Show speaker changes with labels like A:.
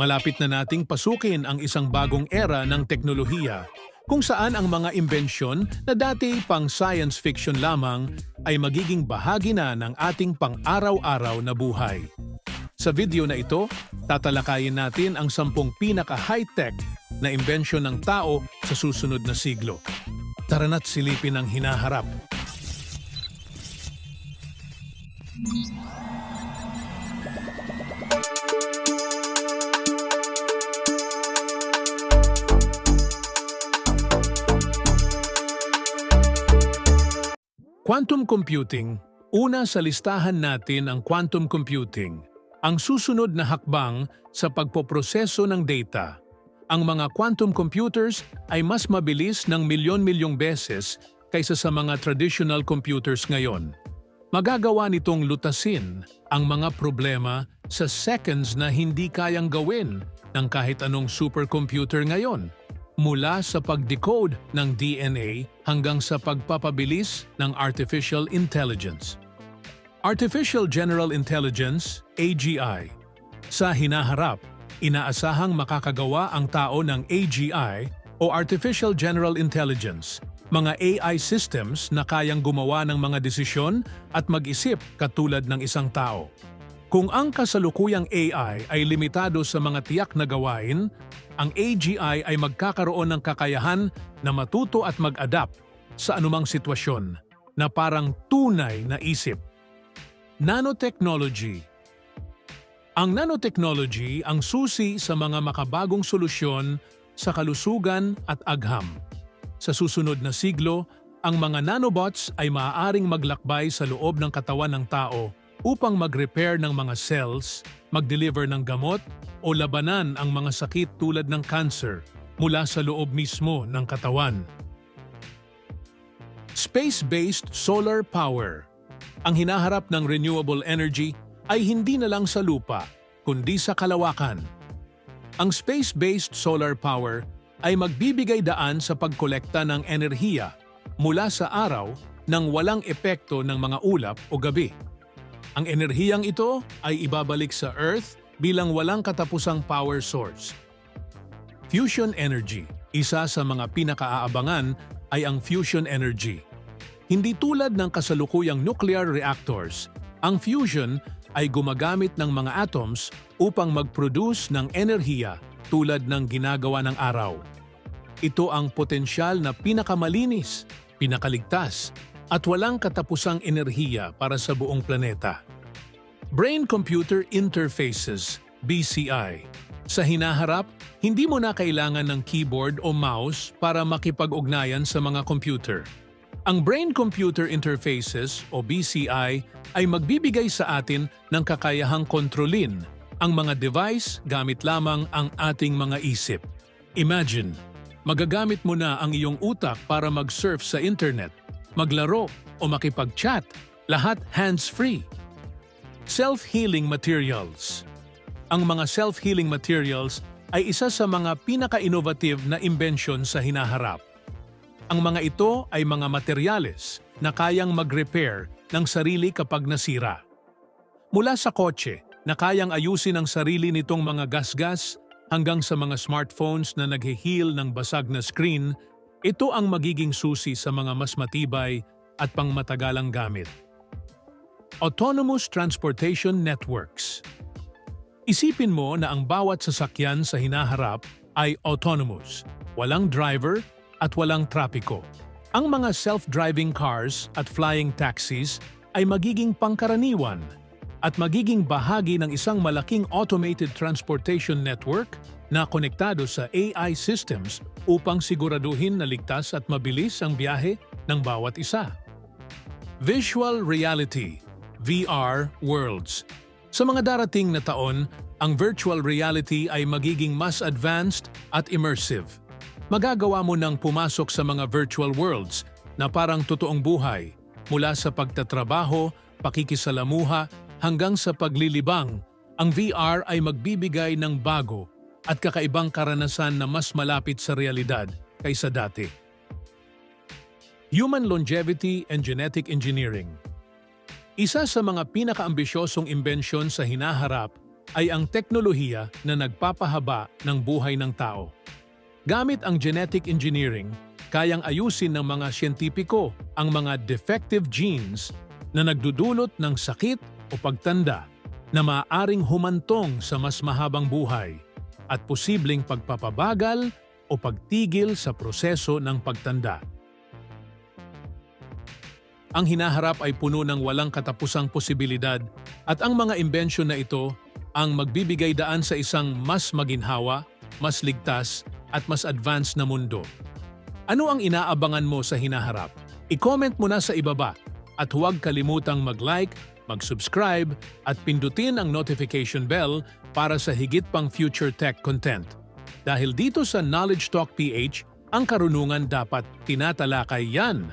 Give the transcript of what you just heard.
A: Malapit na nating pasukin ang isang bagong era ng teknolohiya kung saan ang mga imbensyon na dati pang science fiction lamang ay magiging bahagi na ng ating pang-araw-araw na buhay. Sa video na ito, tatalakayin natin ang 10 pinaka-high-tech na imbensyon ng tao sa susunod na siglo. Tara na't silipin ang hinaharap. Quantum computing. Una sa listahan natin ang quantum computing, ang susunod na hakbang sa pagpoproseso ng data. Ang mga quantum computers ay mas mabilis ng milyon-milyong beses kaysa sa mga traditional computers ngayon. Magagawa nitong lutasin ang mga problema sa seconds na hindi kayang gawin ng kahit anong supercomputer ngayon. Mula sa pag-decode ng DNA hanggang sa pagpapabilis ng artificial intelligence. Artificial General Intelligence, AGI. Sa hinaharap, inaasahang makakagawa ang tao ng AGI o Artificial General Intelligence, mga AI systems na kayang gumawa ng mga desisyon at mag-isip katulad ng isang tao. Kung ang kasalukuyang AI ay limitado sa mga tiyak na gawain, ang AGI ay magkakaroon ng kakayahan na matuto at mag-adapt sa anumang sitwasyon na parang tunay na isip. Nanotechnology. Ang nanotechnology ang susi sa mga makabagong solusyon sa kalusugan at agham. Sa susunod na siglo, ang mga nanobots ay maaaring maglakbay sa loob ng katawan ng tao upang mag-repair ng mga cells, mag-deliver ng gamot, o labanan ang mga sakit tulad ng cancer mula sa loob mismo ng katawan. Space-based solar power. Ang hinaharap ng renewable energy ay hindi na lang sa lupa, kundi sa kalawakan. Ang space-based solar power ay magbibigay daan sa pagkolekta ng enerhiya mula sa araw nang walang epekto ng mga ulap o gabi. Ang enerhiyang ito ay ibabalik sa Earth bilang walang katapusang power source. Fusion energy. Isa sa mga pinakaaabangan ay ang fusion energy. Hindi tulad ng kasalukuyang nuclear reactors, ang fusion ay gumagamit ng mga atoms upang mag-produce ng enerhiya tulad ng ginagawa ng araw. Ito ang potensyal na pinakamalinis, pinakaligtas, at walang katapusang enerhiya para sa buong planeta. Brain-Computer Interfaces, BCI. Sa hinaharap, hindi mo na kailangan ng keyboard o mouse para makipag-ugnayan sa mga computer. Ang Brain-Computer Interfaces o BCI ay magbibigay sa atin ng kakayahang kontrolin ang mga device gamit lamang ang ating mga isip. Imagine, magagamit mo na ang iyong utak para mag-surf sa internet, maglaro o makipag-chat, lahat hands-free. Self-healing materials. Ang mga self-healing materials ay isa sa mga pinaka-innovative na imbensyon sa hinaharap. Ang mga ito ay mga materyales na kayang mag-repair ng sarili kapag nasira. Mula sa kotse na kayang ayusin ang sarili nitong mga gasgas hanggang sa mga smartphones na nag-heal ng basag na screen, ito ang magiging susi sa mga mas matibay at pangmatagalang gamit. Autonomous Transportation Networks. Isipin mo na ang bawat sasakyan sa hinaharap ay autonomous, walang driver at walang trapiko. Ang mga self-driving cars at flying taxis ay magiging pangkaraniwan at magiging bahagi ng isang malaking automated transportation network na konektado sa AI systems upang siguraduhin na ligtas at mabilis ang biyahe ng bawat isa. Visual Reality, VR worlds. Sa mga darating na taon, ang virtual reality ay magiging mas advanced at immersive. Magagawa mo nang pumasok sa mga virtual worlds na parang totoong buhay, mula sa pagtatrabaho, pakikisalamuha, hanggang sa paglilibang. Ang VR ay magbibigay ng bago at kakaibang karanasan na mas malapit sa realidad kaysa dati. Human Longevity and Genetic Engineering. Isa sa mga pinakaambisyosong imbensyon sa hinaharap ay ang teknolohiya na nagpapahaba ng buhay ng tao. Gamit ang genetic engineering, kayang ayusin ng mga siyentipiko ang mga defective genes na nagdudulot ng sakit o pagtanda na maaaring humantong sa mas mahabang buhay at posibleng pagpapabagal o pagtigil sa proseso ng pagtanda. Ang hinaharap ay puno ng walang katapusang posibilidad at ang mga imbensyon na ito ang magbibigay daan sa isang mas maginhawa, mas ligtas at mas advanced na mundo. Ano ang inaabangan mo sa hinaharap? I-comment mo na sa ibaba at huwag kalimutang mag-like, mag-subscribe at pindutin ang notification bell para sa higit pang future tech content. Dahil dito sa Knowledge Talk PH, ang karunungan dapat tinatalakay yan.